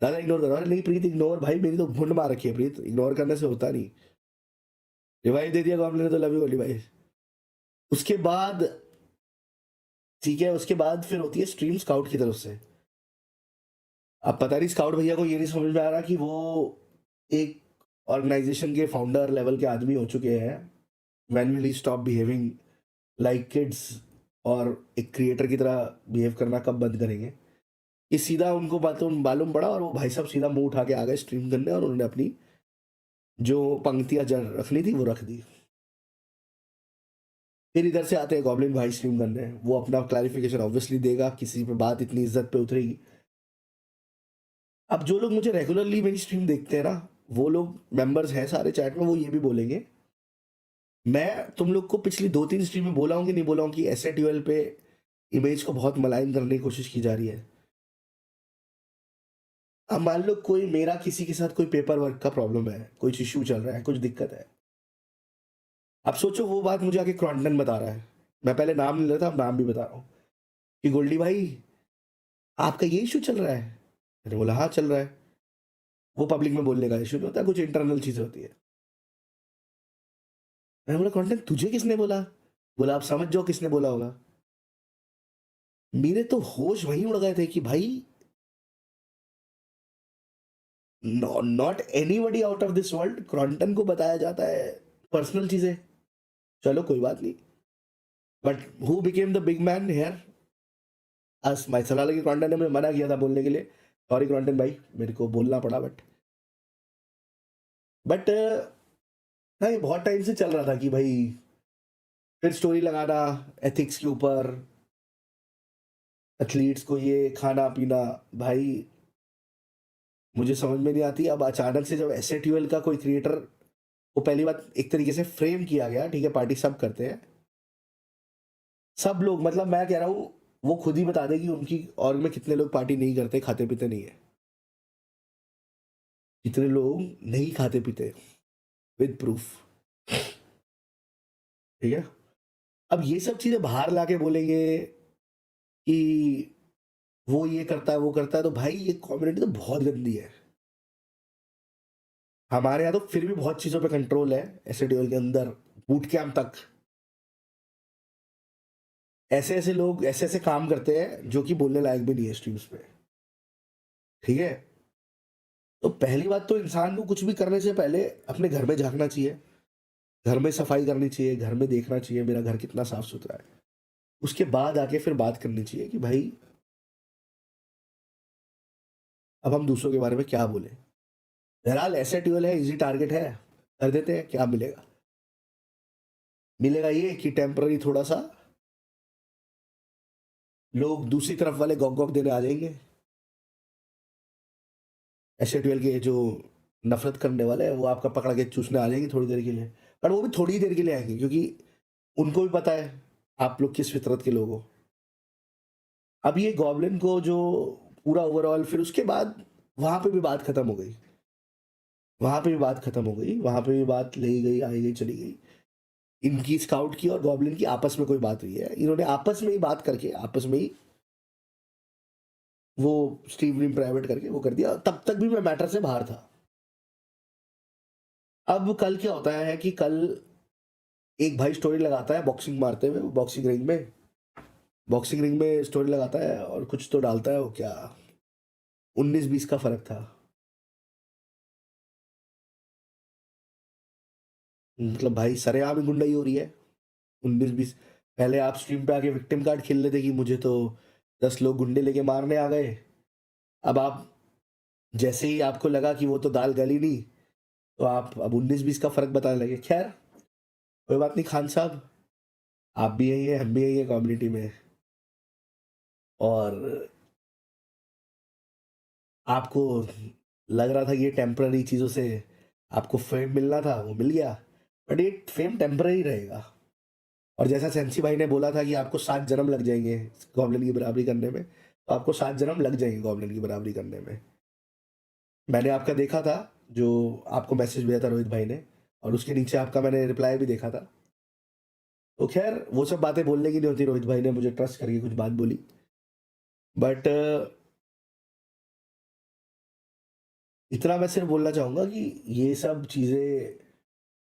दादा इग्नोर करो। अरे नहीं प्रीत इग्नोर, भाई मेरी तो घुंड मार रखी है प्रीत, इग्नोर करने से होता नहीं। रिवाइव दे दिया गॉब्लिन ने तो लव यू गोली भाई। उसके बाद ठीक है, उसके बाद फिर होती है स्ट्रीम स्काउट की तरफ से। अब पता नहीं स्काउट भैया को ये नहीं समझ में आ रहा कि वो एक ऑर्गेनाइजेशन के फाउंडर लेवल के आदमी हो चुके हैं। When will he stop behaving like kids और एक क्रिएटर की तरह बिहेव करना कब बंद करेंगे? ये सीधा उनको बातों मालूम पड़ा और वो भाई साहब सीधा मुंह उठा के आ गए स्ट्रीम करने, और उन्होंने अपनी जो पंक्तियां रखनी थी वो रख दी। फिर इधर से आते हैं गॉब्लिन भाई स्ट्रीम करने, वो अपना क्लैरिफिकेशन ऑब्वियसली देगा, किसी पे बात इतनी इज्जत पे उतरेगी। अब जो लोग मुझे रेगुलरली मेरी स्ट्रीम देखते हैं ना, वो लोग मेंबर्स हैं सारे चैट में, वो ये भी बोलेंगे। मैं तुम लोग को पिछली 2-3 स्ट्रीम में बोला हूँ कि नहीं बोला हूँ कि एसए12 पे इमेज को बहुत मलाइन करने की कोशिश की जा रही है। अब मान लो कोई मेरा किसी के साथ कोई पेपर वर्क का प्रॉब्लम है, कुछ इश्यू चल रहा है, कुछ दिक्कत है। अब सोचो वो बात मुझे आके क्रॉन्टन बता रहा है, मैं पहले नाम नहीं लेता, अब नाम भी बता रहा हूँ कि गोल्डी भाई आपका ये इश्यू चल रहा है। मैंने बोला हाँ चल रहा है। वो पब्लिक में बोलने का इश्यू नहीं होता, कुछ इंटरनल चीजें होती है। मैंने बोला क्रॉन्टन तुझे किसने बोला? बोला आप समझ जाओ किसने बोला होगा। मेरे तो होश वहीं उड़ गए थे कि भाई not anybody out of this world, क्रॉन्टन को बताया जाता है पर्सनल चीजें। चलो कोई बात नहीं, but who became the big man here? अस माई सलाह लगी क्रॉन्टन ने मुझे मना किया था बोलने के लिए, सॉरी क्रॉन्टन भाई मेरे को बोलना पड़ा। बट नहीं, बहुत टाइम से चल रहा था कि भाई फिर स्टोरी लगाना एथिक्स के ऊपर, एथलीट्स को ये खाना पीना। भाई मुझे समझ में नहीं आती, अब अचानक से जब एसए12 का कोई क्रिएटर वो पहली बात एक तरीके से फ्रेम किया गया, ठीक है पार्टी सब करते हैं, सब लोग, मतलब मैं कह रहा हूँ वो खुद ही बता दे कि उनकी और में कितने लोग पार्टी नहीं करते, खाते पीते नहीं है, कितने लोग नहीं खाते पीते, विद प्रूफ। ठीक है, अब ये सब चीजें बाहर लाके बोलेंगे कि वो ये करता है वो करता है, तो भाई ये कम्युनिटी तो बहुत गंदी है। हमारे यहाँ तो फिर भी बहुत चीजों पे कंट्रोल है एसएडीओ के अंदर, बूट कैंप तक। ऐसे ऐसे लोग ऐसे ऐसे काम करते हैं जो कि बोलने लायक भी नहीं है स्ट्रीम्स पे। ठीक है, तो पहली बात तो इंसान को कुछ भी करने से पहले अपने घर में झांकना चाहिए, घर में सफाई करनी चाहिए, घर में देखना चाहिए मेरा घर कितना साफ सुथरा है। उसके बाद आके फिर बात करनी चाहिए कि भाई अब हम दूसरों के बारे में क्या बोले। बहरहाल ऐसे ट्यूबवेल है, इजी टारगेट है, कर देते हैं, क्या मिलेगा? मिलेगा ये कि टेम्पररी थोड़ा सा लोग दूसरी तरफ वाले गॉक गॉक देने आ जाएंगे, ऐसे ट्वेल्व के जो नफरत करने वाले हैं वो आपका पकड़ के चूसने आ जाएंगे थोड़ी देर के लिए। पर वो भी थोड़ी ही देर के लिए आएंगे, क्योंकि उनको भी पता है आप लोग किस फितरत के लोग हो। अब ये गॉब्लिन को जो पूरा ओवरऑल, फिर उसके बाद वहां पे भी बात खत्म हो गई, वहां पे भी बात खत्म हो गई, वहां पे भी बात ले गई आई गई चली गई। इनकी स्काउट की और गॉब्लिन की आपस में कोई बात हुई है, इन्होंने आपस में ही बात करके आपस में ही वो स्ट्रीम प्राइवेट करके वो कर दिया, तब तक भी मैं मैटर से बाहर था। अब कल क्या होता है कि कल एक भाई स्टोरी लगाता है बॉक्सिंग मारते हुए, बॉक्सिंग रिंग में स्टोरी लगाता है और कुछ तो डालता है, वो क्या 19-20 का फर्क था। मतलब भाई सरेआम ही गुंडाई हो रही है। 19-20, पहले आप स्ट्रीम पे आके विक्टिम कार्ड खेल लेते कि मुझे तो 10 लोग गुंडे लेके मारने आ गए। अब आप जैसे ही आपको लगा कि वो तो दाल गली नहीं, तो आप अब 19-20 का फर्क बताने लगे। खैर कोई बात नहीं खान साहब, आप भी यही है हम भी यही है कम्युनिटी में, और आपको लग रहा था कि ये टेम्पररी चीज़ों से आपको फेम मिलना था, वो मिल गया, बट ये फेम टेम्पररी रहेगा। और जैसा सेंसी भाई ने बोला था कि आपको 7 जन्म लग जाएंगे गॉब्लिन की बराबरी करने में, तो आपको 7 जन्म लग जाएंगे गॉब्लिन की बराबरी करने में। मैंने आपका देखा था, जो आपको मैसेज भेजा था रोहित भाई ने, और उसके नीचे आपका मैंने रिप्लाई भी देखा था। तो खैर वो सब बातें बोलने की नहीं होती, रोहित भाई ने मुझे ट्रस्ट करके कुछ बात बोली, बट इतना मैं सिर्फ बोलना चाहूंगा कि ये सब चीजें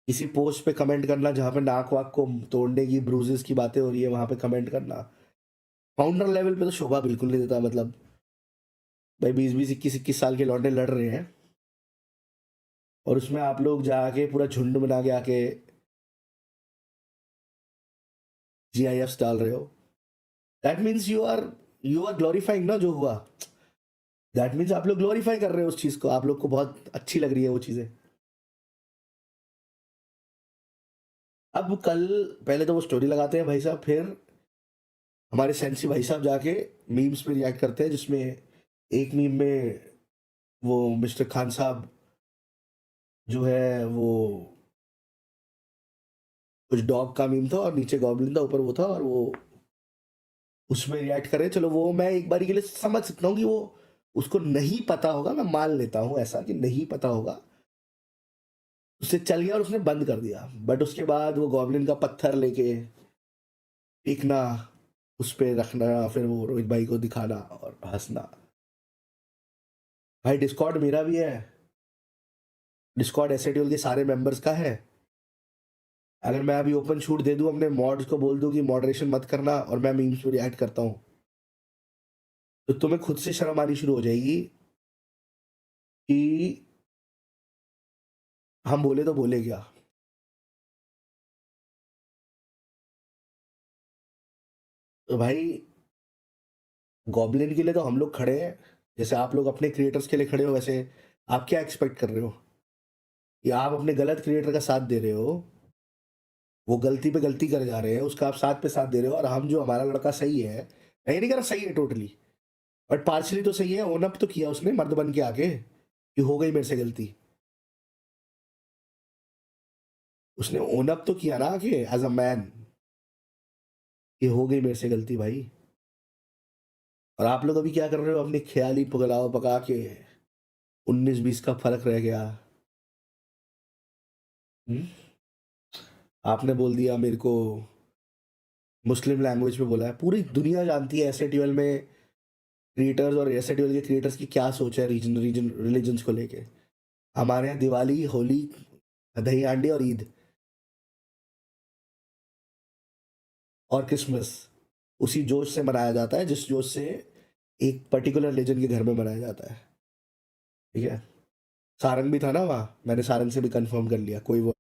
किसी पोस्ट पे कमेंट करना जहाँ पे नाक वाक को तोड़ने की ब्रूजेस की बातें हो रही है वहां पे कमेंट करना फाउंडर लेवल पे तो शोभा बिल्कुल नहीं देता। मतलब भाई 20-20 21-21 साल के लौंडे लड़ रहे हैं और उसमें आप लोग जाके पूरा झुंड बना के आके GIFs डाल रहे हो। That means you are glorifying ना जो हुआ। दैट मीन्स आप लोग ग्लोरीफाई कर रहे हो उस चीज को, आप लोग को बहुत अच्छी लग रही है वो चीजें। अब कल पहले तो वो स्टोरी लगाते हैं भाई साहब, फिर हमारे सेंसी भाई साहब जाके मीम्स पे रिएक्ट करते हैं, जिसमें एक मीम में वो मिस्टर खान साहब जो है वो कुछ डॉग का मीम था और नीचे गॉब्लिन था, ऊपर वो था, और वो उसमें रिएक्ट करे। चलो वो मैं एक बारी के लिए समझ सकता हूँ कि वो उसको नहीं पता होगा, मैं मान लेता हूँ ऐसा कि नहीं पता होगा, उससे चल गया और उसने बंद कर दिया। बट उसके बाद वो गॉब्लिन का पत्थर लेके फेंकना, उस पे रखना, फिर वो रोहित भाई को दिखाना और हंसना। भाई डिस्कॉर्ड मेरा भी है, डिस्कॉर्ड एसएटीएल के सारे मेंबर्स का है। अगर मैं अभी ओपन शूट दे दूं अपने मॉड्स को, बोल दूं कि मॉडरेशन मत करना और मैं मीम्स पे रिएक्ट करता हूं, तो तुम्हें खुद से शर्म आनी शुरू हो जाएगी कि हम बोले तो बोले क्या। तो भाई गॉब्लिन के लिए तो हम लोग खड़े हैं, जैसे आप लोग अपने क्रिएटर्स के लिए खड़े हो, वैसे आप क्या एक्सपेक्ट कर रहे हो कि आप अपने गलत क्रिएटर का साथ दे रहे हो, वो गलती पे गलती करे जा रहे हैं, उसका आप साथ पे साथ दे रहे हो, और हम जो हमारा लड़का सही है, मैं ये नहीं कह रहा सही है टोटली, बट पार्शली तो सही है, ओन अप तो किया उसने मर्द बन के आके कि हो गई मेरे से गलती। उसने ओन अप तो किया ना कि एज अ मैन कि हो गई मेरे से गलती भाई। और आप लोग अभी क्या कर रहे हो, अपनी ख्याली पगलाओ पका के 19-20 का फर्क रह गया। हुँ? आपने बोल दिया मेरे को, मुस्लिम लैंग्वेज में बोला है, पूरी दुनिया जानती है एसएटीएल में क्रिएटर्स और एसएटीएल के क्रिएटर्स की क्या सोच है रीजन रीजन रिलीजन्स को लेके। हमारे यहाँ दिवाली, होली, दही हांडी और ईद और क्रिसमस उसी जोश से मनाया जाता है जिस जोश से एक पर्टिकुलर लेजेंड के घर में मनाया जाता है। ठीक है, सारंग भी था ना वहाँ, मैंने सारंग से भी कंफर्म कर लिया, कोई वो